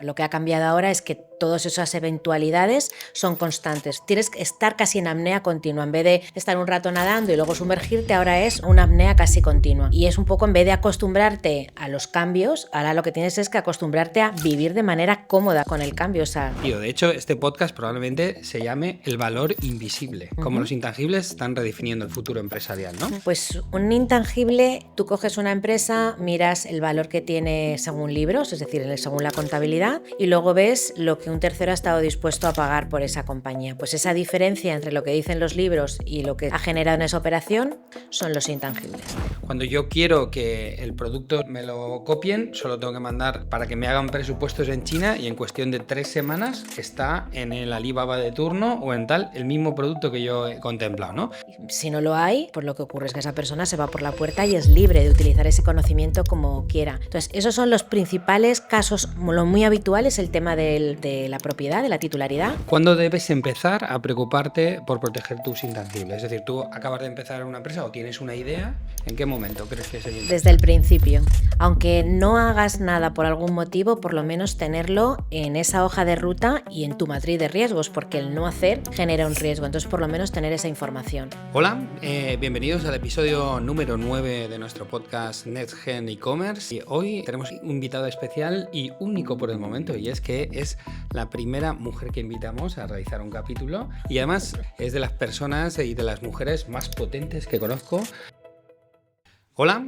Lo que ha cambiado ahora es que todas esas eventualidades son constantes. Tienes que estar casi en apnea continua. En vez de estar un rato nadando y luego sumergirte, ahora es una apnea casi continua. Y es un poco, en vez de acostumbrarte a los cambios, ahora lo que tienes es que acostumbrarte a vivir de manera cómoda con el cambio. Tío, de hecho, este podcast probablemente se llame El valor invisible. Como los intangibles están redefiniendo el futuro empresarial, ¿no? Pues un intangible, tú coges una empresa, miras el valor que tiene según libros, es decir, según la contabilidad, y luego ves lo que un tercero ha estado dispuesto a pagar por esa compañía. Pues esa diferencia entre lo que dicen los libros y lo que ha generado en esa operación son los intangibles. Cuando yo quiero que el producto me lo copien, solo tengo que mandar para que me hagan presupuestos en China y en cuestión de 3 semanas está en el Alibaba de turno o en tal el mismo producto que yo he contemplado, ¿no? Si no lo hay, pues lo que ocurre es que esa persona se va por la puerta y es libre de utilizar ese conocimiento como quiera. Entonces, esos son los principales casos. Lo muy habitual es el tema de la propiedad, de la titularidad. ¿Cuándo debes empezar a preocuparte por proteger tus intangibles? Es decir, tú acabas de empezar una empresa o tienes una idea, ¿en qué momento crees que es el Desde el principio. Aunque no hagas nada por algún motivo, por lo menos tenerlo en esa hoja de ruta y en tu matriz de riesgos, porque el no hacer genera un riesgo. Entonces, por lo menos tener esa información. Hola, bienvenidos al episodio número 9 de nuestro podcast NextGen E-Commerce. Y hoy tenemos un invitado especial y único por el momento, y es que es la primera mujer que invitamos a realizar un capítulo y además es de las personas y de las mujeres más potentes que conozco. Hola,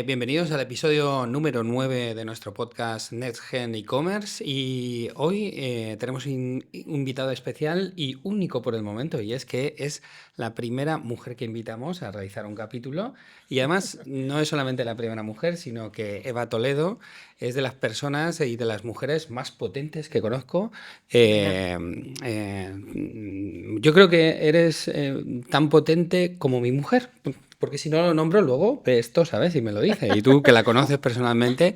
bienvenidos al episodio número 9 de nuestro podcast NextGen E-Commerce y hoy tenemos un invitado especial y único por el momento, y es que es la primera mujer que invitamos a realizar un capítulo y además no es solamente la primera mujer, sino que Eva Toledo es de las personas y de las mujeres más potentes que conozco. Yo creo que eres tan potente como mi mujer. Porque si no lo nombro luego, esto, ¿sabes? Y me lo dice. Y tú, que la conoces personalmente,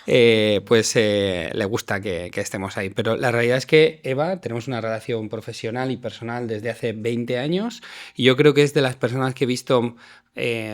le gusta que estemos ahí. Pero la realidad es que Eva, tenemos una relación profesional y personal desde hace 20 años. Y yo creo que es de las personas que he visto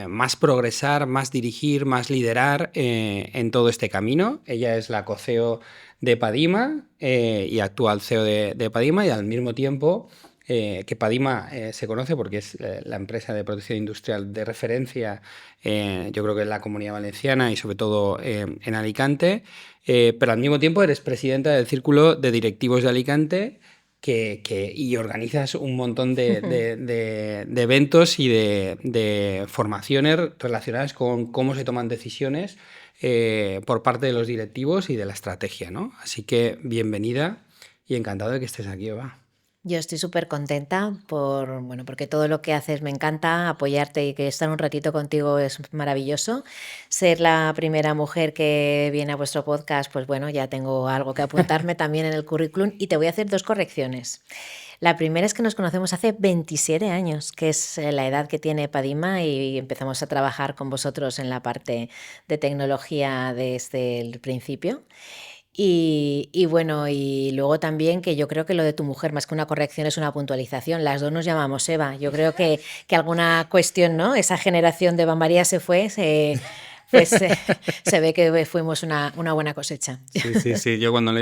más progresar, más dirigir, más liderar en todo este camino. Ella es la co-CEO de Padima y actual CEO de Padima, y al mismo tiempo... que Padima se conoce porque es la empresa de protección industrial de referencia, yo creo que en la Comunidad Valenciana y sobre todo en Alicante, pero al mismo tiempo eres presidenta del Círculo de Directivos de Alicante y organizas un montón de eventos y de formaciones relacionadas con cómo se toman decisiones por parte de los directivos y de la estrategia, ¿no? Así que bienvenida y encantado de que estés aquí, Eva. Yo estoy súper contenta porque todo lo que haces me encanta, apoyarte y que estar un ratito contigo es maravilloso. Ser la primera mujer que viene a vuestro podcast, pues bueno, ya tengo algo que apuntarme también en el currículum y te voy a hacer 2 correcciones. La primera es que nos conocemos hace 27 años, que es la edad que tiene Padima, y empezamos a trabajar con vosotros en la parte de tecnología desde el principio. Y bueno, y luego también que yo creo que lo de tu mujer, más que una corrección, es una puntualización. Las dos nos llamamos Eva. Yo creo que alguna cuestión, ¿no? Esa generación de Eva María se fue, se ve que fuimos una buena cosecha. Sí. Yo cuando le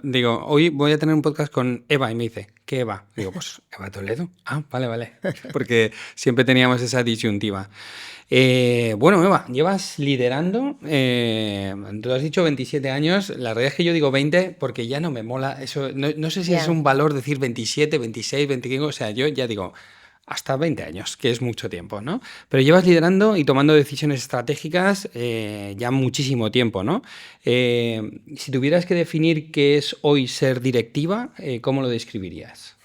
digo, hoy voy a tener un podcast con Eva, y me dice, ¿qué Eva? Digo, pues Eva Toledo. Ah, vale. Porque siempre teníamos esa disyuntiva. Bueno, Eva, llevas liderando, tú has dicho 27 años, la realidad es que yo digo 20 porque ya no me mola eso, no sé si es un valor decir 27, 26, 25, o sea, yo ya digo hasta 20 años, que es mucho tiempo, ¿no? Pero llevas liderando y tomando decisiones estratégicas ya muchísimo tiempo, ¿no? Si tuvieras que definir qué es hoy ser directiva, ¿cómo lo describirías?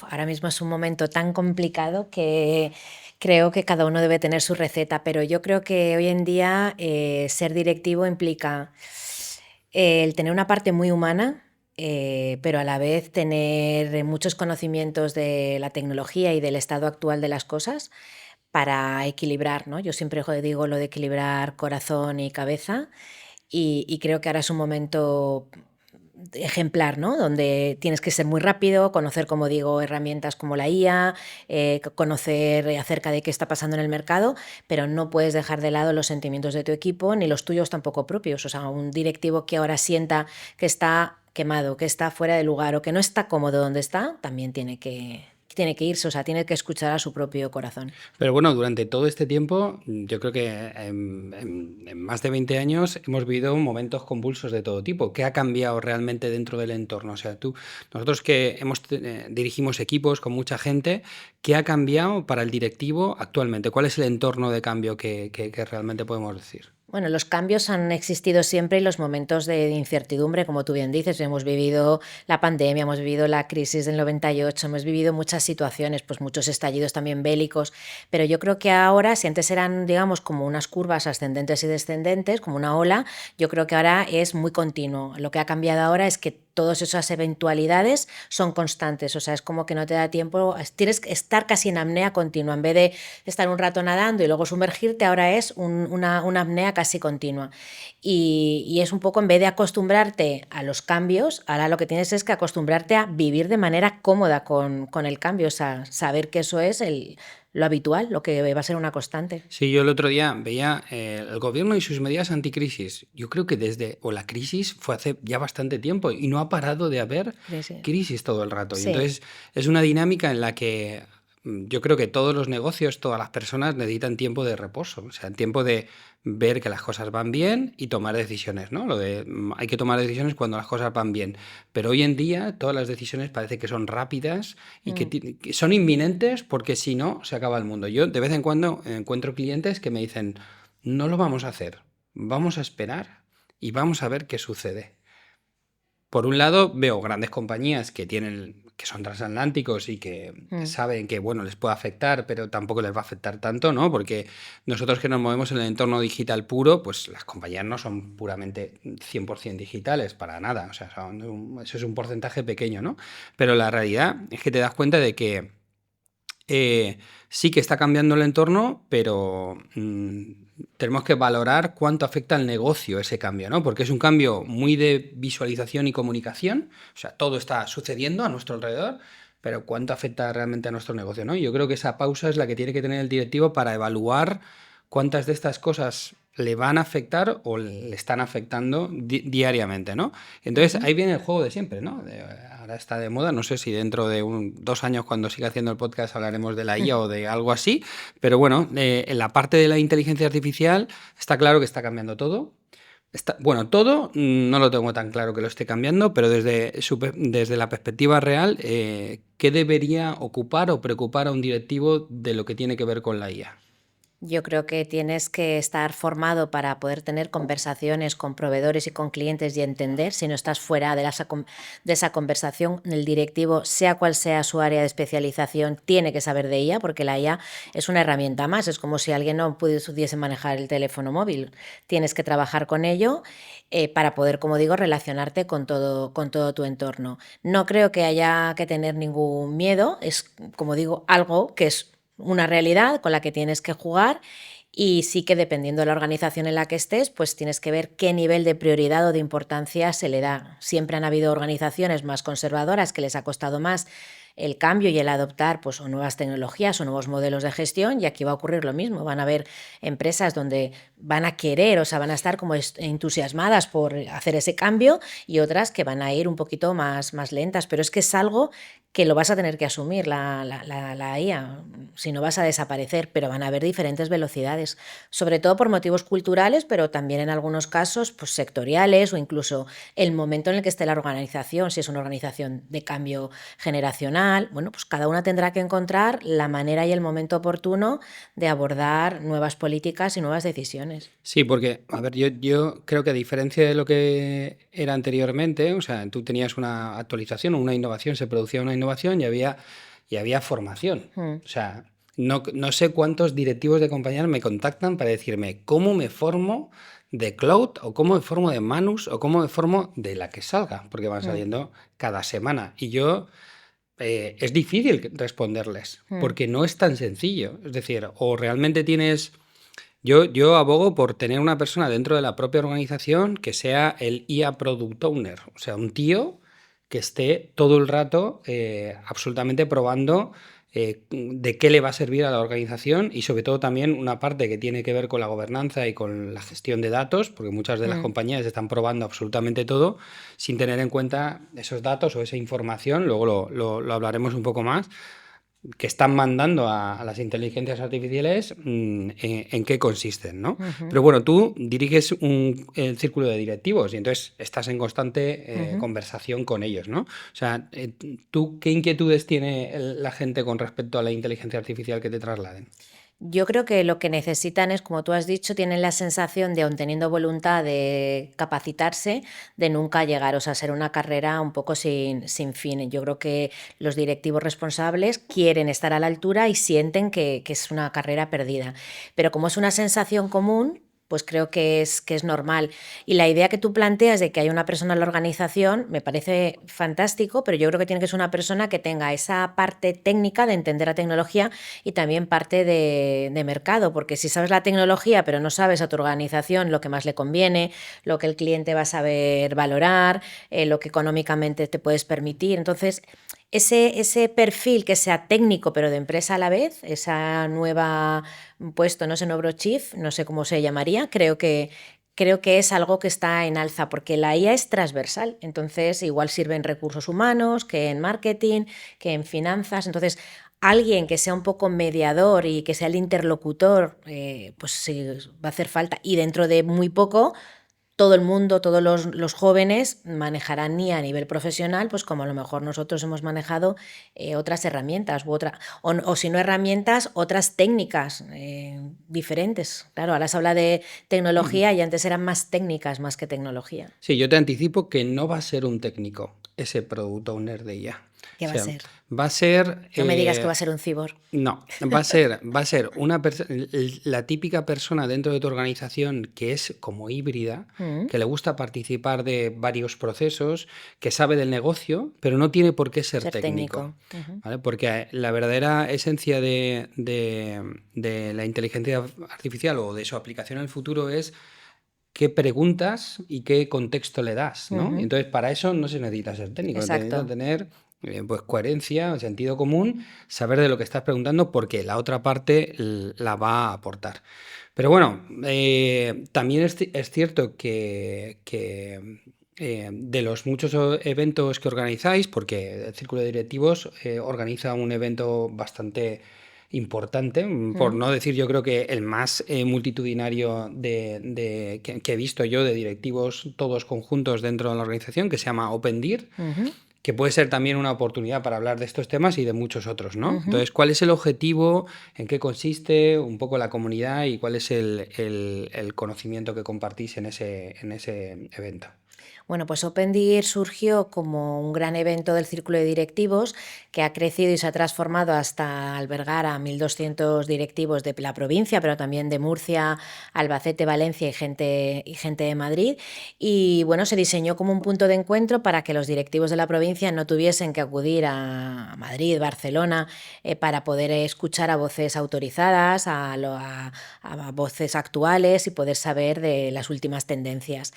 Ahora mismo es un momento tan complicado que creo que cada uno debe tener su receta, pero yo creo que hoy en día ser directivo implica el tener una parte muy humana, pero a la vez tener muchos conocimientos de la tecnología y del estado actual de las cosas para equilibrar, ¿no? Yo siempre digo lo de equilibrar corazón y cabeza, y creo que ahora es un momento ejemplar, ¿no? Donde tienes que ser muy rápido, conocer, como digo, herramientas como la IA, conocer acerca de qué está pasando en el mercado, pero no puedes dejar de lado los sentimientos de tu equipo ni los tuyos tampoco propios. O sea, un directivo que ahora sienta que está quemado, que está fuera de lugar o que no está cómodo donde está, también tiene que irse, o sea, tiene que escuchar a su propio corazón. Pero bueno, durante todo este tiempo, yo creo que en más de 20 años hemos vivido momentos convulsos de todo tipo. ¿Qué ha cambiado realmente dentro del entorno? O sea, nosotros que dirigimos equipos con mucha gente, ¿qué ha cambiado para el directivo actualmente? ¿Cuál es el entorno de cambio que realmente podemos decir? Bueno, los cambios han existido siempre y los momentos de incertidumbre, como tú bien dices. Hemos vivido la pandemia, hemos vivido la crisis del 98, hemos vivido muchas situaciones, pues muchos estallidos también bélicos, pero yo creo que ahora, si antes eran, digamos, como unas curvas ascendentes y descendentes, como una ola, yo creo que ahora es muy continuo. Lo que ha cambiado ahora es que todas esas eventualidades son constantes, o sea, es como que no te da tiempo, tienes que estar casi en apnea continua, en vez de estar un rato nadando y luego sumergirte, ahora es una apnea casi continua. Y es un poco, en vez de acostumbrarte a los cambios, ahora lo que tienes es que acostumbrarte a vivir de manera cómoda con el cambio, o sea, saber que eso es lo habitual, lo que va a ser una constante. Sí, yo el otro día veía el gobierno y sus medidas anticrisis. Yo creo que la crisis fue hace ya bastante tiempo y no ha parado de haber Sí, crisis todo el rato. Y sí. entonces es una dinámica en la que yo creo que todos los negocios, todas las personas necesitan tiempo de reposo, o sea, tiempo de ver que las cosas van bien y tomar decisiones, ¿no? Lo de hay que tomar decisiones cuando las cosas van bien. Pero hoy en día todas las decisiones parece que son rápidas y que son inminentes porque si no, se acaba el mundo. Yo de vez en cuando encuentro clientes que me dicen, no lo vamos a hacer, vamos a esperar y vamos a ver qué sucede. Por un lado, veo grandes compañías que son transatlánticos y que Mm. saben que, bueno, les puede afectar, pero tampoco les va a afectar tanto, ¿no? Porque nosotros que nos movemos en el entorno digital puro, pues las compañías no son puramente 100% digitales, para nada. O sea, eso es un porcentaje pequeño, ¿no? Pero la realidad es que te das cuenta de que sí que está cambiando el entorno, pero tenemos que valorar cuánto afecta al negocio ese cambio, ¿no? Porque es un cambio muy de visualización y comunicación, o sea, todo está sucediendo a nuestro alrededor, pero cuánto afecta realmente a nuestro negocio, ¿no? Yo creo que esa pausa es la que tiene que tener el directivo para evaluar cuántas de estas cosas le van a afectar o le están afectando diariamente, ¿no? Entonces ahí viene el juego de siempre, ¿no? Ahora está de moda, no sé si dentro de 2 años cuando siga haciendo el podcast hablaremos de la IA o de algo así, pero bueno, en la parte de la inteligencia artificial está claro que está cambiando todo. Bueno, todo no lo tengo tan claro que lo esté cambiando, pero desde la perspectiva real, ¿qué debería ocupar o preocupar a un directivo de lo que tiene que ver con la IA? Yo creo que tienes que estar formado para poder tener conversaciones con proveedores y con clientes y entender. Si no estás fuera de esa conversación, el directivo, sea cual sea su área de especialización, tiene que saber de ella, porque la IA es una herramienta más. Es como si alguien no pudiese manejar el teléfono móvil. Tienes que trabajar con ello para poder, como digo, relacionarte con todo tu entorno. No creo que haya que tener ningún miedo. Es, como digo, algo que es una realidad con la que tienes que jugar, y sí que dependiendo de la organización en la que estés, pues tienes que ver qué nivel de prioridad o de importancia se le da. Siempre han habido organizaciones más conservadoras que les ha costado más el cambio y el adoptar pues, o nuevas tecnologías o nuevos modelos de gestión, y aquí va a ocurrir lo mismo. Van a haber empresas donde van a querer, o sea, van a estar como entusiasmadas por hacer ese cambio, y otras que van a ir un poquito más lentas, pero es que es algo que lo vas a tener que asumir la IA, si no vas a desaparecer, pero van a haber diferentes velocidades, sobre todo por motivos culturales, pero también en algunos casos pues, sectoriales, o incluso el momento en el que esté la organización, si es una organización de cambio generacional. Bueno, pues cada una tendrá que encontrar la manera y el momento oportuno de abordar nuevas políticas y nuevas decisiones. Sí, porque, a ver, yo creo que a diferencia de lo que era anteriormente, o sea, tú tenías una actualización o una innovación, se producía una innovación y había formación. Mm. O sea, no sé cuántos directivos de compañías me contactan para decirme cómo me formo de cloud o cómo me formo de Manus o cómo me formo de la que salga, porque van Mm. saliendo cada semana. Y es difícil responderles, Mm. porque no es tan sencillo. Es decir, o realmente tienes... Yo abogo por tener una persona dentro de la propia organización que sea el IA Product Owner, o sea, un tío que esté todo el rato absolutamente probando de qué le va a servir a la organización y sobre todo también una parte que tiene que ver con la gobernanza y con la gestión de datos, porque muchas de las compañías están probando absolutamente todo sin tener en cuenta esos datos o esa información, luego lo hablaremos un poco más, que están mandando a las inteligencias artificiales, en qué consisten, ¿no? Pero bueno, tú diriges el círculo de directivos y entonces estás en constante conversación con ellos, ¿no? O sea, ¿tú qué inquietudes tiene la gente con respecto a la inteligencia artificial que te trasladen? Yo creo que lo que necesitan es, como tú has dicho, tienen la sensación de, aun teniendo voluntad de capacitarse, de nunca llegar, o sea, ser una carrera un poco sin fin. Yo creo que los directivos responsables quieren estar a la altura y sienten que es una carrera perdida. Pero como es una sensación común, pues creo que es normal. Y la idea que tú planteas de que hay una persona en la organización me parece fantástico, pero yo creo que tiene que ser una persona que tenga esa parte técnica de entender la tecnología y también parte de mercado, porque si sabes la tecnología pero no sabes a tu organización lo que más le conviene, lo que el cliente va a saber valorar, lo que económicamente te puedes permitir, entonces ese perfil que sea técnico pero de empresa a la vez, esa nueva puesto, no sé, nuevo chief, no sé cómo se llamaría, creo que es algo que está en alza, porque la IA es transversal, entonces igual sirve en recursos humanos, que en marketing, que en finanzas, entonces alguien que sea un poco mediador y que sea el interlocutor, pues sí, va a hacer falta. Y dentro de muy poco, todo el mundo, todos los jóvenes manejarán IA a nivel profesional, pues como a lo mejor nosotros hemos manejado otras herramientas o si no herramientas, otras técnicas diferentes. Claro, ahora se habla de tecnología y antes eran más técnicas más que tecnología. Sí, yo te anticipo que no va a ser un técnico ese product owner de IA. O ¿Qué va a sea, ser? va a ser... No me digas que va a ser un cibor. no, va a ser la típica persona dentro de tu organización que es como híbrida, que le gusta participar de varios procesos, que sabe del negocio, pero no tiene por qué ser Ser técnico, técnico. Ujú. ¿vale? Porque la verdadera esencia de la inteligencia artificial o de su aplicación en el futuro es qué preguntas y qué contexto le das, ¿no? Y Ujú. entonces para eso no se necesita ser técnico, se necesita Exacto. tener pues coherencia, sentido común, saber de lo que estás preguntando porque la otra parte la va a aportar. Pero bueno, también es cierto que de los muchos eventos que organizáis, porque el Círculo de Directivos organiza un evento bastante importante, por no decir yo creo que el más multitudinario que he visto yo de directivos todos conjuntos dentro de la organización, que se llama OpenDIR, Ujú. que puede ser también una oportunidad para hablar de estos temas y de muchos otros, ¿no? Ujú. Entonces, ¿cuál es el objetivo? ¿En qué consiste un poco la comunidad? ¿Y cuál es el conocimiento que compartís en ese evento? Bueno, pues OpenDIR surgió como un gran evento del círculo de directivos que ha crecido y se ha transformado hasta albergar a 1.200 directivos de la provincia, pero también de Murcia, Albacete, Valencia y gente de Madrid. Y bueno, se diseñó como un punto de encuentro para que los directivos de la provincia no tuviesen que acudir a Madrid, Barcelona, para poder escuchar a voces autorizadas, a voces actuales y poder saber de las últimas tendencias.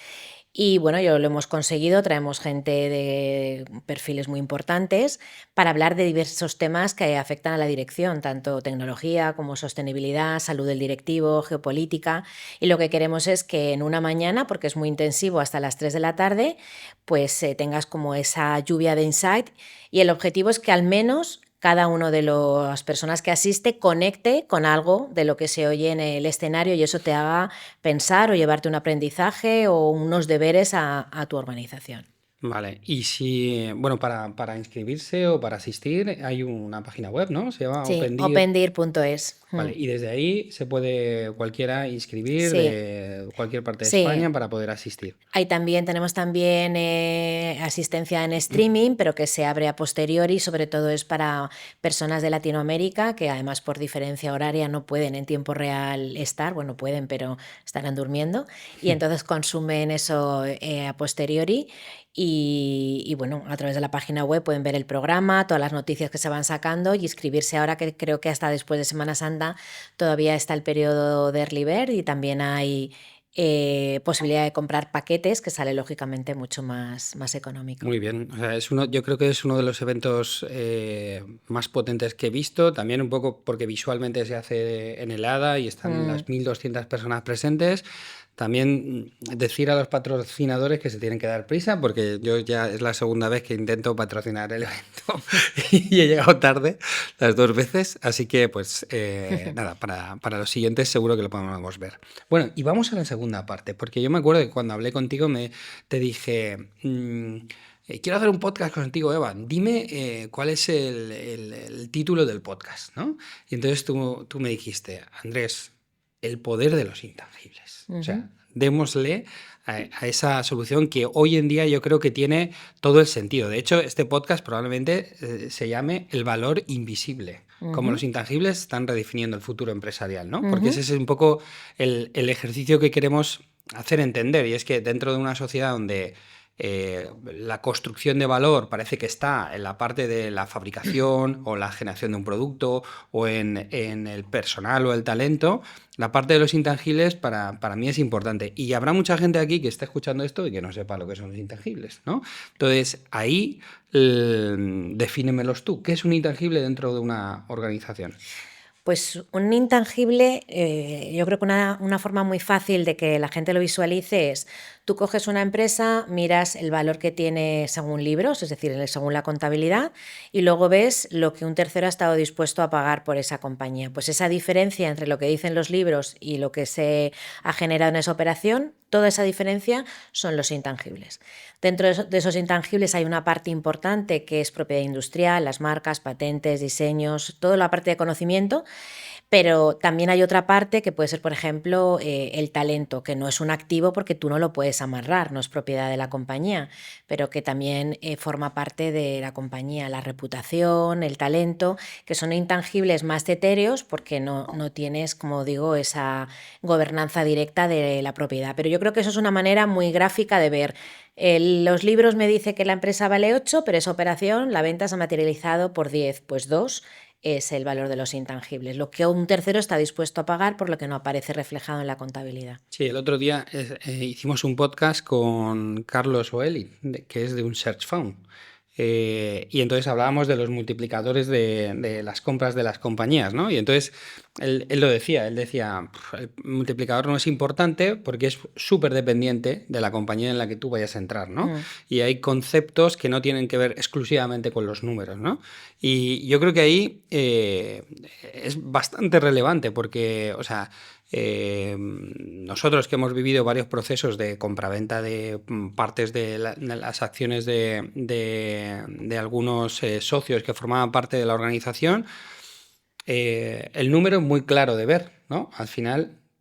Y bueno, yo lo hemos conseguido, traemos gente de perfiles muy importantes para hablar de diversos temas que afectan a la dirección, tanto tecnología como sostenibilidad, salud del directivo, geopolítica. Y lo que queremos es que en una mañana, porque es muy intensivo hasta las 3 de la tarde, pues tengas como esa lluvia de insight. Y el objetivo es que al menos cada uno de las personas que asiste conecte con algo de lo que se oye en el escenario y eso te haga pensar o llevarte un aprendizaje o unos deberes a tu organización. Vale, y si, bueno, para inscribirse o para asistir hay una página web, ¿no? Se llama Sí, OpenDIR. opendir.es. Vale, y desde ahí se puede cualquiera inscribir Sí, de cualquier parte de sí. España para poder asistir. Tenemos también asistencia en streaming, pero que se abre a posteriori, sobre todo es para personas de Latinoamérica que además por diferencia horaria no pueden en tiempo real estar, bueno, pueden, pero estarán durmiendo y entonces consumen eso a posteriori y bueno, a través de la página web pueden ver el programa, todas las noticias que se van sacando y inscribirse ahora que creo que hasta después de Semana Santa todavía está el periodo de Early Bird y también hay posibilidad de comprar paquetes, que sale lógicamente mucho más económico. Muy bien, o sea, yo creo que es uno de los eventos más potentes que he visto, también un poco porque visualmente se hace en el ADA y están Mm. las 1.200 personas presentes. También decir a los patrocinadores que se tienen que dar prisa, porque yo ya es la segunda vez que intento patrocinar el evento y he llegado tarde las 2 veces, así que pues nada, para los siguientes seguro que lo podemos ver. Bueno, y vamos a la segunda parte, porque yo me acuerdo que cuando hablé contigo te dije... quiero hacer un podcast contigo, Evan. Dime cuál es el título del podcast, ¿no? Y entonces tú me dijiste, Andrés, el poder de los intangibles. O sea, démosle a esa solución que hoy en día yo creo que tiene todo el sentido. De hecho, este podcast probablemente se llame El valor invisible. Como los intangibles están redefiniendo el futuro empresarial, ¿no? Porque ese es un poco el ejercicio que queremos hacer entender. Y es que dentro de una sociedad donde la construcción de valor parece que está en la parte de la fabricación o la generación de un producto o en el personal o el talento, la parte de los intangibles para mí es importante. Y habrá mucha gente aquí que esté escuchando esto y que no sepa lo que son los intangibles, ¿no? Entonces, ahí defínemelos tú. ¿Qué es un intangible dentro de una organización? Pues un intangible, yo creo que una forma muy fácil de que la gente lo visualice es, tú coges una empresa, miras el valor que tiene según libros, es decir, según la contabilidad, y luego ves lo que un tercero ha estado dispuesto a pagar por esa compañía. Pues esa diferencia entre lo que dicen los libros y lo que se ha generado en esa operación, toda esa diferencia son los intangibles. Dentro de esos intangibles hay una parte importante que es propiedad industrial, las marcas, patentes, diseños, toda la parte de conocimiento, pero también hay otra parte que puede ser, por ejemplo, el talento, que no es un activo porque tú no lo puedes amarrar, no es propiedad de la compañía, pero que también forma parte de la compañía, la reputación, el talento, que son intangibles más etéreos porque no tienes, como digo, esa gobernanza directa de la propiedad. Pero yo creo que eso es una manera muy gráfica de ver. Los libros me dice que la empresa vale 8, pero esa operación, la venta se ha materializado por 10, pues 2 es el valor de los intangibles, lo que un tercero está dispuesto a pagar por lo que no aparece reflejado en la contabilidad. Sí, el otro día hicimos un podcast con Carlos Oeli, que es de un Search Fund. Y entonces hablábamos de los multiplicadores de las compras de las compañías, ¿no? Y entonces él lo decía, él decía, el multiplicador no es importante porque es súper dependiente de la compañía en la que tú vayas a entrar, ¿no? Y hay conceptos que no tienen que ver exclusivamente con los números, ¿no? Y yo creo que ahí es bastante relevante porque, o sea, nosotros que hemos vivido varios procesos de compraventa de partes de las acciones de algunos socios que formaban parte de la organización, el número es muy claro de ver, ¿no?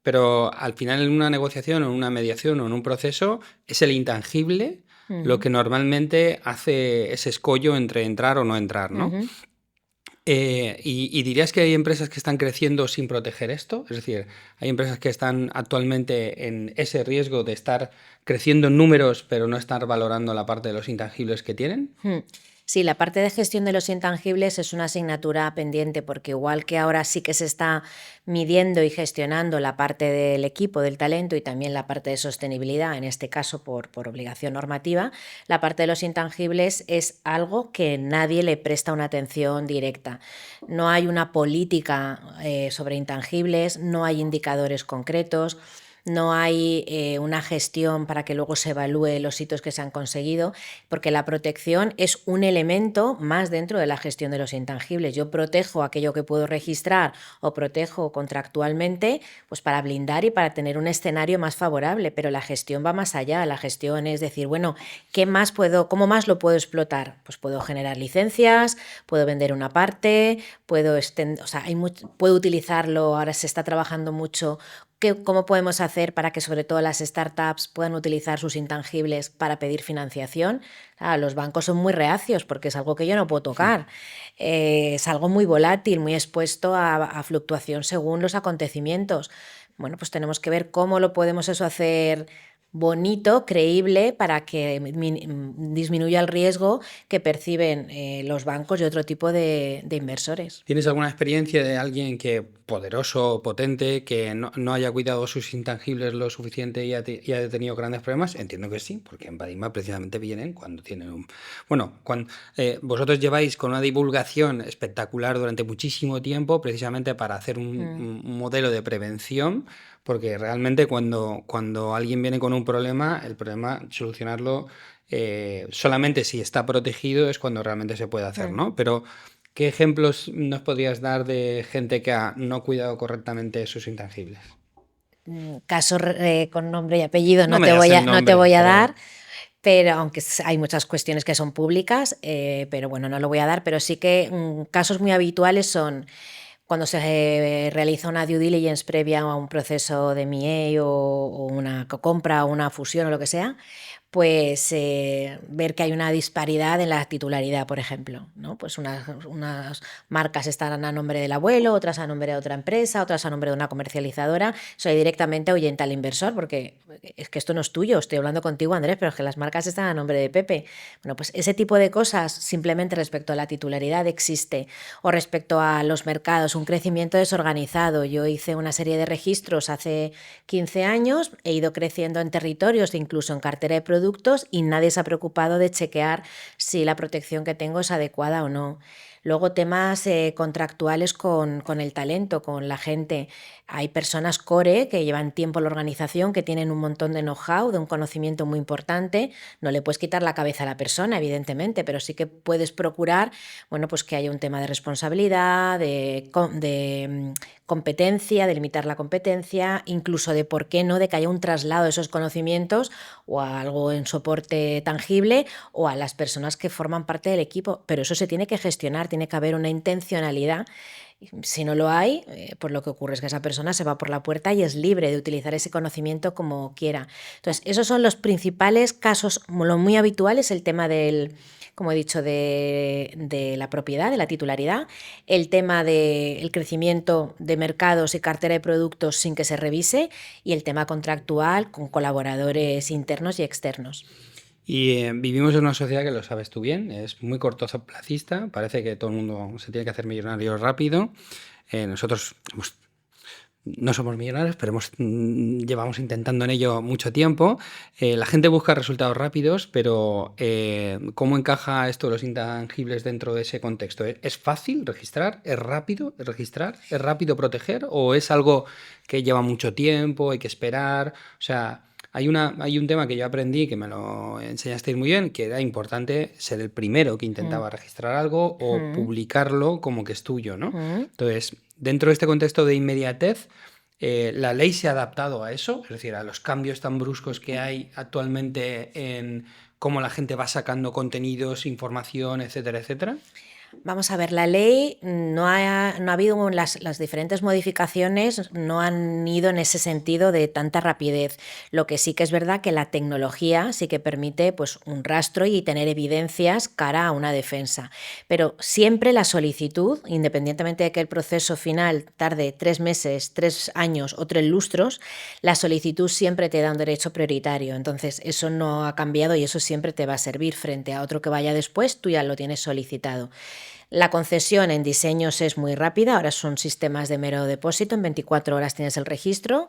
Pero al final en una negociación o en una mediación o en un proceso es el intangible lo que normalmente hace ese escollo entre entrar o no entrar, ¿no? ¿Y dirías que hay empresas que están creciendo sin proteger esto? Es decir, hay empresas que están actualmente en ese riesgo de estar creciendo en números, pero no estar valorando la parte de los intangibles que tienen. Sí, la parte de gestión de los intangibles es una asignatura pendiente porque igual que ahora sí que se está midiendo y gestionando la parte del equipo, del talento y también la parte de sostenibilidad, en este caso por obligación normativa, la parte de los intangibles es algo que nadie le presta una atención directa. No hay una política sobre intangibles, no hay indicadores concretos. No hay una gestión para que luego se evalúe los hitos que se han conseguido, porque la protección es un elemento más dentro de la gestión de los intangibles. Yo protejo aquello que puedo registrar o protejo contractualmente, pues para blindar y para tener un escenario más favorable, pero la gestión va más allá. La gestión es decir, bueno, ¿cómo más lo puedo explotar? Pues puedo generar licencias, puedo vender una parte, puedo puedo utilizarlo, ahora se está trabajando mucho. ¿Cómo podemos hacer para que sobre todo las startups puedan utilizar sus intangibles para pedir financiación? Los bancos son muy reacios porque es algo que yo no puedo tocar. Es algo muy volátil, muy expuesto a fluctuación según los acontecimientos. Bueno, pues tenemos que ver cómo lo podemos hacer bonito, creíble, para que disminuya el riesgo que perciben los bancos y otro tipo de inversores. ¿Tienes alguna experiencia de alguien que poderoso, potente, que no haya cuidado sus intangibles lo suficiente y haya tenido grandes problemas? Entiendo que sí, porque en Badima precisamente vienen cuando tienen un... Bueno, vosotros lleváis con una divulgación espectacular durante muchísimo tiempo, precisamente para hacer un modelo de prevención, porque realmente cuando alguien viene con un problema, el problema, solucionarlo solamente si está protegido es cuando realmente se puede hacer, ¿no? Pero ¿qué ejemplos nos podrías dar de gente que no cuidado correctamente sus intangibles? Casos con nombre y apellido No me digas el no te nombre, voy a pero dar, pero aunque hay muchas cuestiones que son públicas, pero bueno, no lo voy a dar, pero sí que casos muy habituales son cuando se realiza una due diligence previa a un proceso de M&A o una compra o una fusión o lo que sea, pues ver que hay una disparidad en la titularidad, por ejemplo, ¿no? Pues unas marcas están a nombre del abuelo, otras a nombre de otra empresa, otras a nombre de una comercializadora. Eso directamente ahuyenta al inversor, porque es que esto no es tuyo, estoy hablando contigo, Andrés, pero es que las marcas están a nombre de Pepe. Bueno, pues ese tipo de cosas simplemente respecto a la titularidad existe, o respecto a los mercados, un crecimiento desorganizado. Yo hice una serie de registros hace 15 años, he ido creciendo en territorios, incluso en cartera de productos, y nadie se ha preocupado de chequear si la protección que tengo es adecuada o no. Luego temas contractuales con el talento, con la gente. Hay personas core que llevan tiempo en la organización, que tienen un montón de know-how, de un conocimiento muy importante. No le puedes quitar la cabeza a la persona, evidentemente, pero sí que puedes procurar, bueno, pues que haya un tema de responsabilidad, de competencia, de limitar la competencia, incluso de por qué no, de que haya un traslado de esos conocimientos o a algo en soporte tangible o a las personas que forman parte del equipo. Pero eso se tiene que gestionar, tiene que haber una intencionalidad. Si no lo hay, pues lo que ocurre es que esa persona se va por la puerta y es libre de utilizar ese conocimiento como quiera. Entonces, esos son los principales casos. Lo muy habitual es el tema del, como he dicho, de la propiedad, de la titularidad, el tema del crecimiento de mercados y cartera de productos sin que se revise, y el tema contractual con colaboradores internos y externos. Y vivimos en una sociedad que lo sabes tú bien, es muy cortoplacista, parece que todo el mundo se tiene que hacer millonario rápido. Nosotros no somos millonarios, pero llevamos intentando en ello mucho tiempo. La gente busca resultados rápidos, pero ¿cómo encaja esto de los intangibles dentro de ese contexto? ¿Es fácil registrar? ¿Es rápido registrar? ¿Es rápido proteger? ¿O es algo que lleva mucho tiempo, hay que esperar? O sea, hay un tema que yo aprendí, que me lo enseñasteis muy bien, que era importante ser el primero que intentaba registrar algo o publicarlo como que es tuyo, ¿no? Entonces, dentro de este contexto de inmediatez, ¿la ley se ha adaptado a eso? Es decir, a los cambios tan bruscos que hay actualmente en cómo la gente va sacando contenidos, información, etcétera, etcétera. Vamos a ver, la ley no ha habido las diferentes modificaciones, no han ido en ese sentido de tanta rapidez. Lo que sí que es verdad que la tecnología sí que permite pues un rastro y tener evidencias cara a una defensa. Pero siempre la solicitud, independientemente de que el proceso final tarde 3 meses, 3 años o 3 lustros, la solicitud siempre te da un derecho prioritario. Entonces eso no ha cambiado y eso siempre te va a servir frente a otro que vaya después, tú ya lo tienes solicitado. La concesión en diseños es muy rápida, ahora son sistemas de mero depósito, en 24 horas tienes el registro,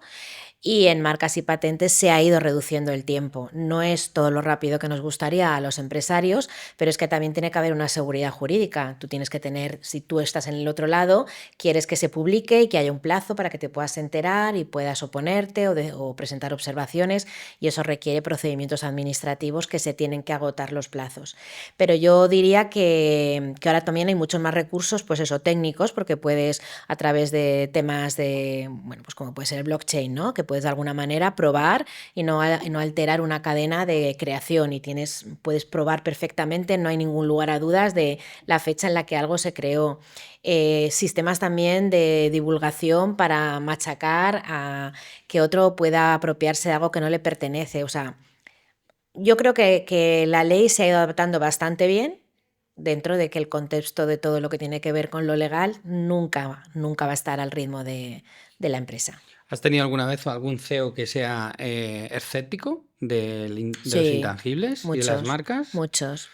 y en marcas y patentes se ha ido reduciendo el tiempo. No es todo lo rápido que nos gustaría a los empresarios, pero es que también tiene que haber una seguridad jurídica. Tú tienes que tener, si tú estás en el otro lado, quieres que se publique y que haya un plazo para que te puedas enterar y puedas oponerte o presentar observaciones, y eso requiere procedimientos administrativos que se tienen que agotar los plazos. Pero yo diría que ahora también hay muchos más recursos, pues eso, técnicos, porque puedes a través de temas de, bueno, pues como puede ser el blockchain, ¿no? Que puedes de alguna manera probar y no alterar una cadena de creación, y puedes probar perfectamente, no hay ningún lugar a dudas de la fecha en la que algo se creó. Sistemas también de divulgación para machacar a que otro pueda apropiarse de algo que no le pertenece. O sea, yo creo que la ley se ha ido adaptando bastante bien, dentro de que el contexto de todo lo que tiene que ver con lo legal nunca va a estar al ritmo de la empresa. ¿Has tenido alguna vez algún CEO que sea escéptico de los Sí, intangibles y de las muchos, marcas? muchos.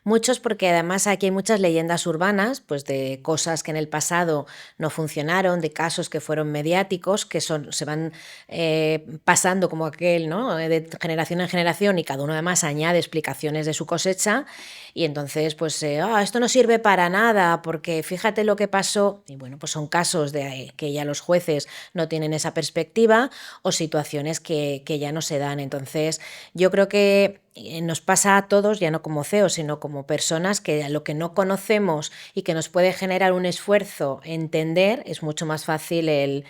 Muchos porque además aquí hay muchas leyendas urbanas, pues de cosas que en el pasado no funcionaron, de casos que fueron mediáticos, que se van pasando como aquel, ¿no? De generación en generación y cada uno además añade explicaciones de su cosecha y entonces pues esto no sirve para nada porque fíjate lo que pasó y bueno, pues son casos de que ya los jueces no tienen esa perspectiva o situaciones que ya no se dan. Entonces yo creo que nos pasa a todos, ya no como CEOs, sino como personas que a lo que no conocemos y que nos puede generar un esfuerzo entender, es mucho más fácil el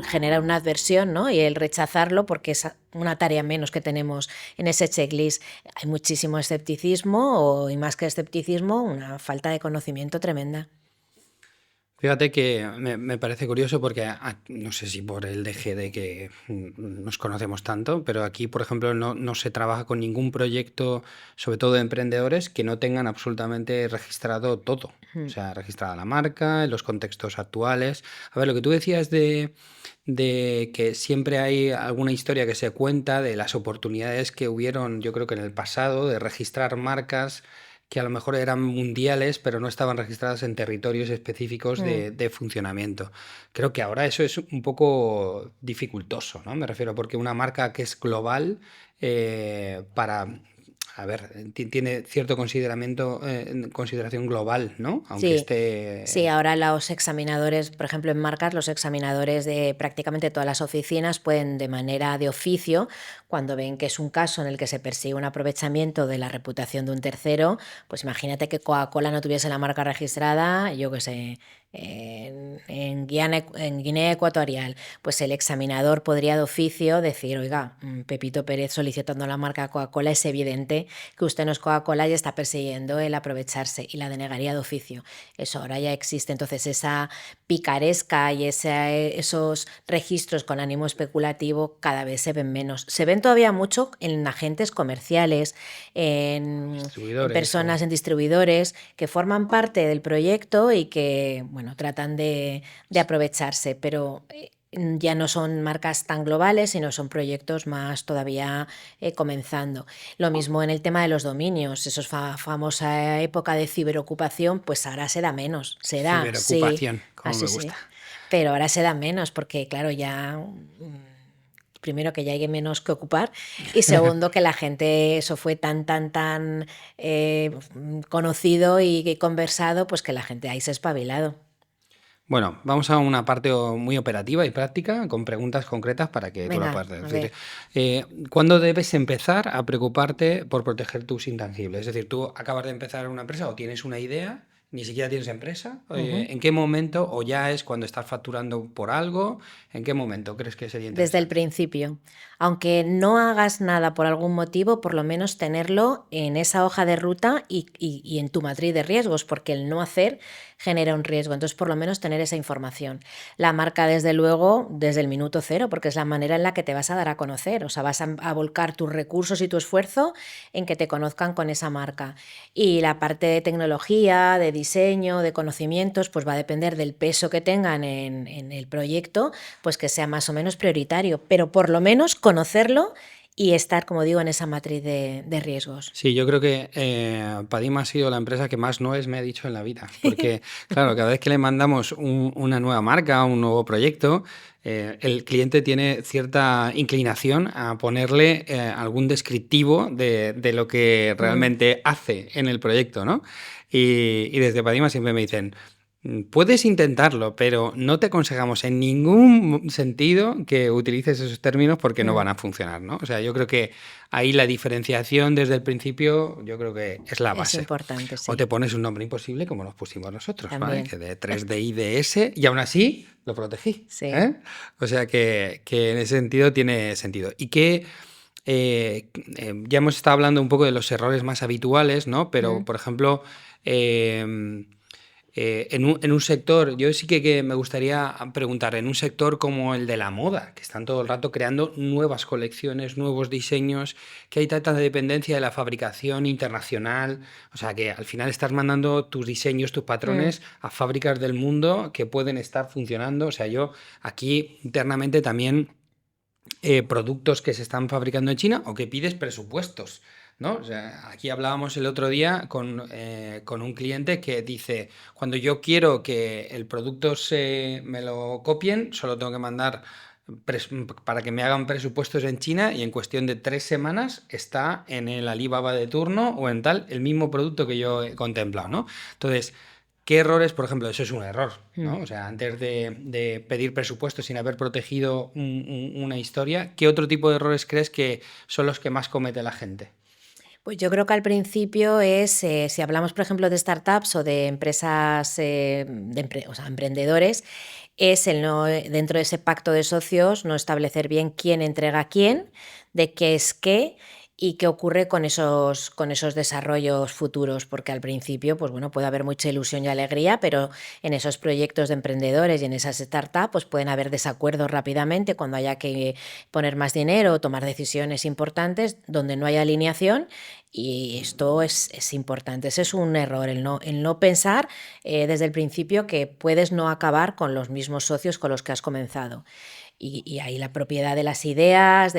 generar una adversión, ¿no? Y el rechazarlo porque es una tarea menos que tenemos en ese checklist. Hay muchísimo escepticismo y más que escepticismo, una falta de conocimiento tremenda. Fíjate que me parece curioso porque no sé si por el deje de que nos conocemos tanto, pero aquí, por ejemplo, no se trabaja con ningún proyecto, sobre todo de emprendedores, que no tengan absolutamente registrado todo. O sea, registrada la marca, en los contextos actuales. A ver, lo que tú decías de que siempre hay alguna historia que se cuenta de las oportunidades que hubieron, yo creo que en el pasado, de registrar marcas que a lo mejor eran mundiales, pero no estaban registradas en territorios específicos Mm. de funcionamiento. Creo que ahora eso es un poco dificultoso, ¿no? Me refiero porque una marca que es global, para, a ver, tiene cierto consideración global, ¿no? Aunque Sí, sí, esté... ahora los examinadores, por ejemplo, en marcas, los examinadores de prácticamente todas las oficinas pueden de manera de oficio, cuando ven que es un caso en el que se persigue un aprovechamiento de la reputación de un tercero, pues imagínate que Coca-Cola no tuviese la marca registrada, yo qué sé, en Guinea Ecuatorial, pues el examinador podría de oficio decir, oiga, Pepito Pérez solicitando la marca Coca-Cola, es evidente que usted no es Coca-Cola y está persiguiendo el aprovecharse y la denegaría de oficio. Eso ahora ya existe, entonces esa picaresca y esos registros con ánimo especulativo cada vez se ven menos. Se ven todavía mucho en agentes comerciales, en Distribuidores o... personas, en distribuidores que forman parte del proyecto y que, bueno, tratan de aprovecharse, pero ya no son marcas tan globales, sino son proyectos más todavía comenzando. Lo mismo en el tema de los dominios, esos famosa época de ciberocupación, pues ahora se da menos, se da, sí, Ciberocupación, como así me gusta. sí, pero ahora se da menos porque claro, ya primero que ya hay menos que ocupar y segundo que la gente, eso fue tan conocido y conversado, pues que la gente ahí se ha espabilado. Bueno, vamos a una parte muy operativa y práctica con preguntas concretas para que tú la Venga, puedas a decir. ver. ¿Cuándo debes empezar a preocuparte por proteger tus intangibles? Es decir, tú acabas de empezar una empresa o tienes una idea, ni siquiera tienes empresa. Ujú. ¿En qué momento, o ya es cuando estás facturando por algo, en qué momento crees que sería Desde el interesante? principio. Aunque no hagas nada por algún motivo, por lo menos tenerlo en esa hoja de ruta y en tu matriz de riesgos, porque el no hacer genera un riesgo. Entonces, por lo menos tener esa información. La marca, desde luego, desde el minuto cero, porque es la manera en la que te vas a dar a conocer. O sea, vas a volcar tus recursos y tu esfuerzo en que te conozcan con esa marca. Y la parte de tecnología, de diseño, de conocimientos, pues va a depender del peso que tengan en el proyecto, pues que sea más o menos prioritario, pero por lo menos conocerlo y estar, como digo, en esa matriz de riesgos. Sí, yo creo que Padima ha sido la empresa que más noes me ha dicho en la vida, porque claro, cada vez que le mandamos una nueva marca, un nuevo proyecto, el cliente tiene cierta inclinación a ponerle algún descriptivo de lo que Mm. realmente hace en el proyecto, ¿no? Y desde Padima siempre me dicen, puedes intentarlo, pero no te aconsejamos en ningún sentido que utilices esos términos porque no van Mm. a funcionar, ¿no? O sea, yo creo que ahí la diferenciación desde el principio, yo creo que es la Es base. importante, O te sí, pones un nombre imposible como nos pusimos nosotros, ¿vale? también. Que de 3DIDS y aún así lo protegí, Sí. ¿eh? O sea que en ese sentido tiene sentido. Y que ya hemos estado hablando un poco de los errores más habituales, ¿no? Pero, Mm. por ejemplo, eh, en un sector, yo sí que me gustaría preguntar, en un sector como el de la moda, que están todo el rato creando nuevas colecciones, nuevos diseños, que hay tanta dependencia de la fabricación internacional, o sea que al final estás mandando tus diseños, tus Mm. patrones a fábricas del mundo que pueden estar funcionando. O sea, yo aquí internamente también productos que se están fabricando en China o que pides presupuestos, ¿no? O sea, aquí hablábamos el otro día con un cliente que dice, cuando yo quiero que el producto me lo copien, solo tengo que mandar para que me hagan presupuestos en China y en cuestión de 3 semanas está en el Alibaba de turno o en tal el mismo producto que yo he contemplado, ¿no? Entonces, ¿qué errores? Por ejemplo, eso es un error, ¿no? Mm. O sea, antes de pedir presupuesto sin haber protegido una historia, ¿qué otro tipo de errores crees que son los que más comete la gente? Pues yo creo que al principio es, si hablamos, por ejemplo, de startups o de empresas, o sea, emprendedores, es el no, dentro de ese pacto de socios, no establecer bien quién entrega a quién, de qué es qué y qué ocurre con esos desarrollos futuros, porque al principio, pues bueno, puede haber mucha ilusión y alegría, pero en esos proyectos de emprendedores y en esas startups, pues pueden haber desacuerdos rápidamente cuando haya que poner más dinero o tomar decisiones importantes donde no hay alineación. Y esto es importante, ese es un error, el no pensar desde el principio que puedes no acabar con los mismos socios con los que has comenzado. Y ahí la propiedad de las ideas,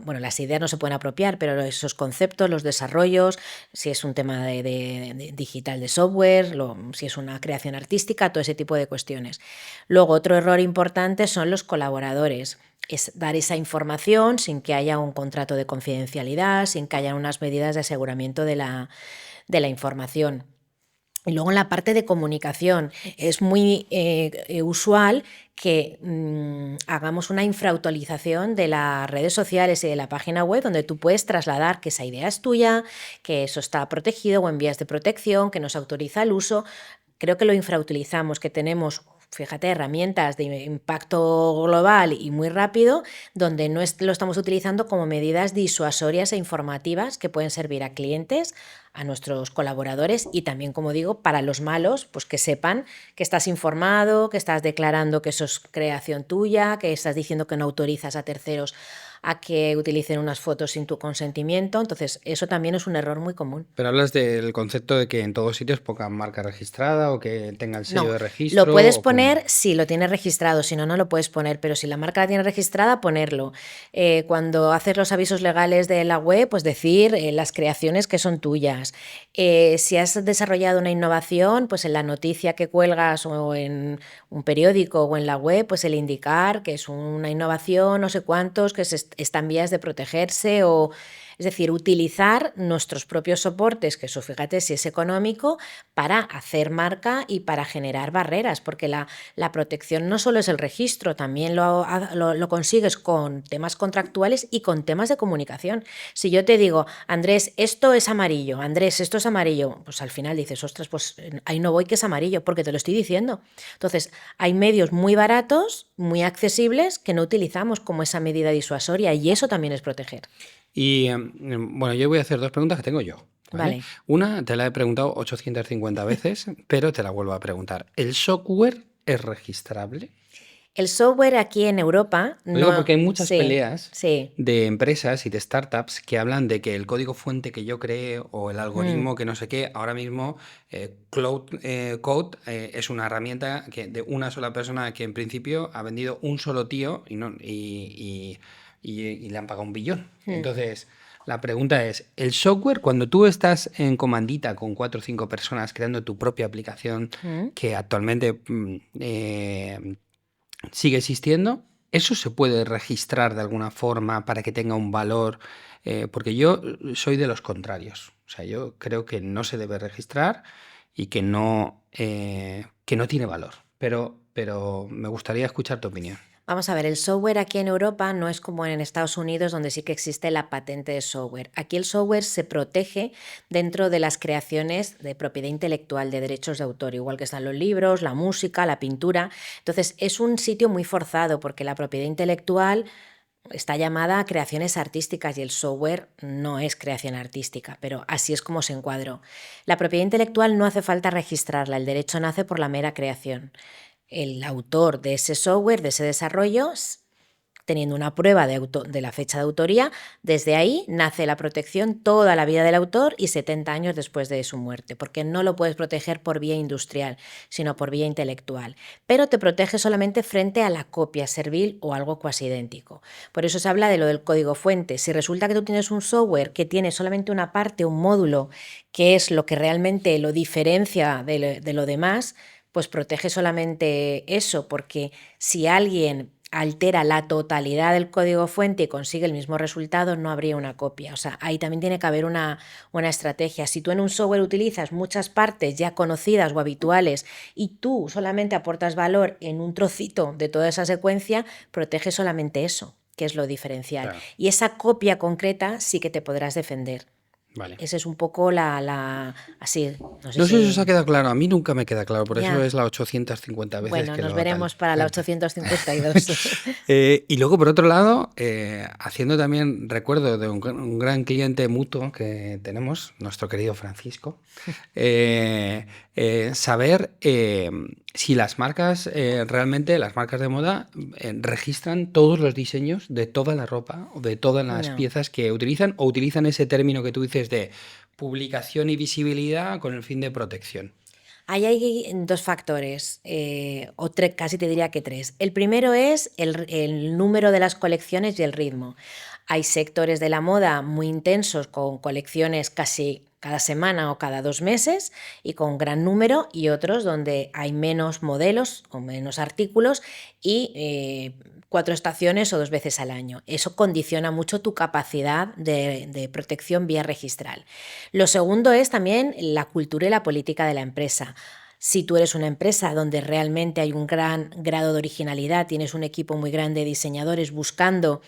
bueno, las ideas no se pueden apropiar, pero esos conceptos, los desarrollos, si es un tema de digital de software, si es una creación artística, todo ese tipo de cuestiones. Luego, otro error importante son los colaboradores. Es dar esa información sin que haya un contrato de confidencialidad, sin que haya unas medidas de aseguramiento de la información. Y luego en la parte de comunicación es muy usual que hagamos una infrautilización de las redes sociales y de la página web donde tú puedes trasladar que esa idea es tuya, que eso está protegido o en vías de protección, que nos autoriza el uso. Creo que lo infrautilizamos, que tenemos, fíjate, herramientas de impacto global y muy rápido, donde no lo estamos utilizando como medidas disuasorias e informativas que pueden servir a clientes, a nuestros colaboradores y también, como digo, para los malos, pues que sepan que estás informado, que estás declarando que eso es creación tuya, que estás diciendo que no autorizas a terceros a que utilicen unas fotos sin tu consentimiento. Entonces, eso también es un error muy común. Pero hablas del concepto de que en todos sitios pongan marca registrada o que tenga el sello No, de lo registro puedes o cómo. poner si lo tienes registrado, si no, no lo puedes poner, pero si la marca la tiene registrada, ponerlo. Cuando haces los avisos legales de la web, pues decir las creaciones que son tuyas. Si has desarrollado una innovación, pues en la noticia que cuelgas o en un periódico o en la web, pues el indicar que es una innovación, no sé cuántos, que está en vías de protegerse o... Es decir, utilizar nuestros propios soportes, que eso fíjate si es económico, para hacer marca y para generar barreras, porque la protección no solo es el registro, también lo consigues con temas contractuales y con temas de comunicación. Si yo te digo, Andrés, esto es amarillo, Andrés, esto es amarillo, pues al final dices, ostras, pues ahí no voy que es amarillo, porque te lo estoy diciendo. Entonces, hay medios muy baratos, muy accesibles, que no utilizamos como esa medida disuasoria y eso también es proteger. Y bueno, yo voy a hacer dos preguntas que tengo yo, ¿vale? Vale. Una te la he preguntado 850 veces, pero te la vuelvo a preguntar. ¿El software es registrable? El software aquí en Europa Lo digo no... porque hay muchas Sí, peleas sí. de empresas y de startups que hablan de que el código fuente que yo creé o el Mm. algoritmo que no sé qué, ahora mismo Cloud Code es una herramienta de una sola persona que en principio ha vendido un solo tío y le han pagado 1 billón. Mm. Entonces, la pregunta es, ¿el software, cuando tú estás en comandita con 4 o 5 personas creando tu propia aplicación Mm. que actualmente sigue existiendo? ¿Eso se puede registrar de alguna forma para que tenga un valor? Porque yo soy de los contrarios. O sea, yo creo que no se debe registrar y que no tiene valor. Pero me gustaría escuchar tu opinión. Vamos a ver, el software aquí en Europa no es como en Estados Unidos, donde sí que existe la patente de software. Aquí el software se protege dentro de las creaciones de propiedad intelectual, de derechos de autor, igual que están los libros, la música, la pintura. Entonces, es un sitio muy forzado porque la propiedad intelectual está llamada creaciones artísticas y el software no es creación artística, pero así es como se encuadró. La propiedad intelectual no hace falta registrarla, el derecho nace por la mera creación. El autor de ese software, de ese desarrollo, teniendo una prueba de la fecha de autoría, desde ahí nace la protección toda la vida del autor y 70 años después de su muerte, porque no lo puedes proteger por vía industrial, sino por vía intelectual, pero te protege solamente frente a la copia servil o algo cuasi idéntico. Por eso se habla de lo del código fuente. Si resulta que tú tienes un software que tiene solamente una parte, un módulo, que es lo que realmente lo diferencia de lo demás, pues protege solamente eso, porque si alguien altera la totalidad del código fuente y consigue el mismo resultado, no habría una copia. O sea, ahí también tiene que haber una estrategia. Si tú en un software utilizas muchas partes ya conocidas o habituales y tú solamente aportas valor en un trocito de toda esa secuencia, protege solamente eso, que es lo diferencial. Claro. Y esa copia concreta sí que te podrás defender. Vale. Esa es un poco así, no sé No sé si os ha si... quedado claro, a mí nunca me queda claro, por eso Ya. es la 850 veces Bueno, que nos lo tal. veremos para la 852. Y luego, por otro lado, haciendo también recuerdo de un gran cliente mutuo que tenemos, nuestro querido Francisco, saber si las marcas, realmente las marcas de moda, registran todos los diseños de toda la ropa o de todas las No. piezas que utilizan, o utilizan ese término que tú dices de publicación y visibilidad con el fin de protección. Ahí hay dos factores, o tres, casi te diría que tres. El primero es el número de las colecciones y el ritmo. Hay sectores de la moda muy intensos con colecciones casi cada semana o cada 2 meses y con gran número, y otros donde hay menos modelos o menos artículos y 4 estaciones o 2 veces al año. Eso condiciona mucho tu capacidad de protección vía registral. Lo segundo es también la cultura y la política de la empresa. Si tú eres una empresa donde realmente hay un gran grado de originalidad, tienes un equipo muy grande de diseñadores buscando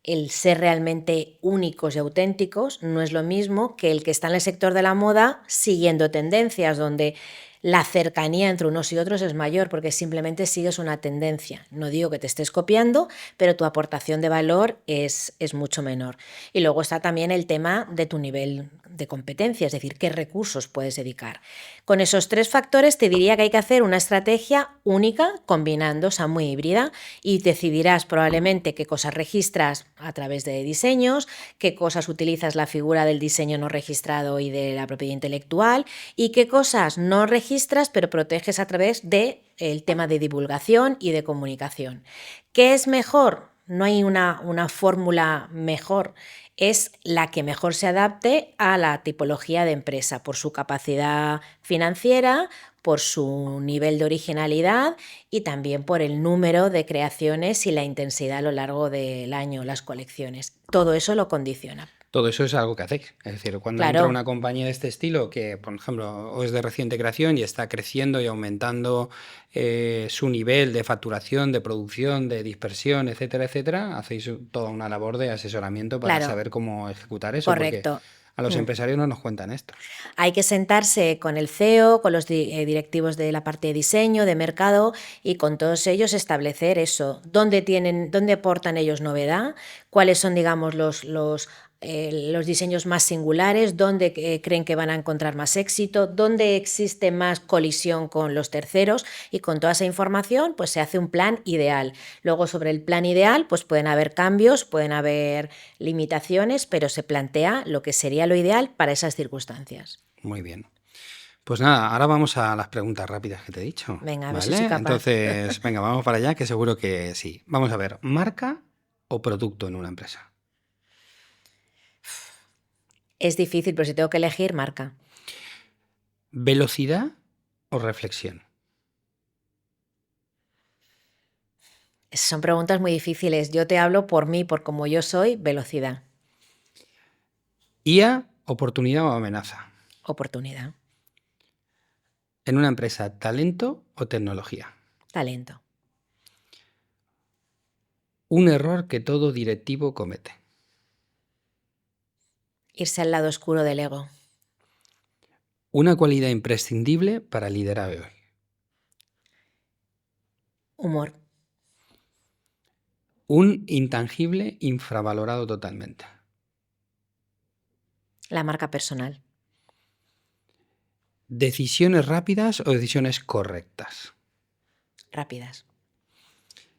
el ser realmente únicos y auténticos, no es lo mismo que el que está en el sector de la moda siguiendo tendencias, donde la cercanía entre unos y otros es mayor porque simplemente sigues una tendencia. No digo que te estés copiando, pero tu aportación de valor es mucho menor. Y luego está también el tema de tu nivel de competencia, es decir, qué recursos puedes dedicar. Con esos tres factores te diría que hay que hacer una estrategia única, combinando, o sea, muy híbrida, y decidirás probablemente qué cosas registras a través de diseños, qué cosas utilizas la figura del diseño no registrado y de la propiedad intelectual, y qué cosas no registras pero proteges a través del tema de divulgación y de comunicación. ¿Qué es mejor? No hay una fórmula mejor, es la que mejor se adapte a la tipología de empresa, por su capacidad financiera, por su nivel de originalidad y también por el número de creaciones y la intensidad a lo largo del año, las colecciones. Todo eso lo condiciona. Todo eso es algo que hacéis. Es decir, cuando entra Claro, una compañía de este estilo, que por ejemplo o es de reciente creación y está creciendo y aumentando su nivel de facturación, de producción, de dispersión, etcétera, etcétera, hacéis toda una labor de asesoramiento para claro, saber cómo ejecutar eso, porque correcto. a los empresarios no nos cuentan esto. Hay que sentarse con el CEO, con los directivos de la parte de diseño, de mercado y con todos ellos establecer eso, dónde aportan ellos novedad, cuáles son, digamos, los diseños más singulares, dónde creen que van a encontrar más éxito, dónde existe más colisión con los terceros, y con toda esa información pues se hace un plan ideal. Luego sobre el plan ideal pues pueden haber cambios, pueden haber limitaciones, pero se plantea lo que sería lo ideal para esas circunstancias. Muy bien. Pues nada, ahora vamos a las preguntas rápidas que te he dicho, Venga, a ver si soy ¿vale? capaz. Entonces, venga, vamos para allá, que seguro que sí. Vamos a ver, ¿marca o producto en una empresa? Es difícil, pero si tengo que elegir, marca. ¿Velocidad o reflexión? Son preguntas muy difíciles. Yo te hablo por mí, por como yo soy, velocidad, IA, oportunidad o amenaza. oportunidad, En una empresa, talento o tecnología. talento, Un error que todo directivo comete. irse al lado oscuro del ego, Una cualidad imprescindible para liderar hoy. humor, Un intangible infravalorado totalmente. La marca personal. ¿Decisiones rápidas o decisiones correctas? Rápidas.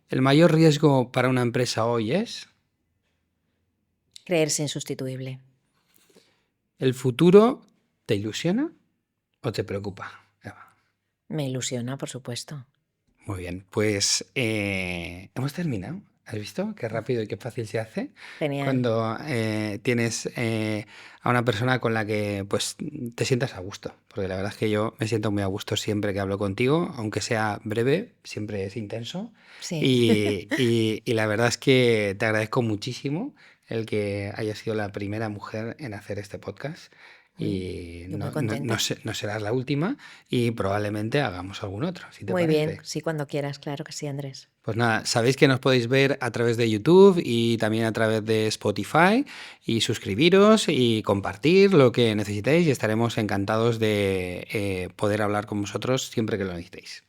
¿El mayor riesgo para una empresa hoy es? Creerse insustituible. ¿El futuro te ilusiona o te preocupa, Eva? Me ilusiona, por supuesto. Muy bien, pues hemos terminado. ¿Has visto qué rápido y qué fácil se hace Genial. cuando tienes a una persona con la que pues te sientas a gusto? Porque la verdad es que yo me siento muy a gusto siempre que hablo contigo, aunque sea breve, siempre es intenso. Sí. Y la verdad es que te agradezco muchísimo el que hayas sido la primera mujer en hacer este podcast. Y Yo muy contenta. no serás la última y probablemente hagamos algún otro, si te Muy bien, parece. sí, cuando quieras, claro que sí, Andrés. Pues nada, sabéis que nos podéis ver a través de YouTube y también a través de Spotify y suscribiros y compartir lo que necesitéis y estaremos encantados de poder hablar con vosotros siempre que lo necesitéis.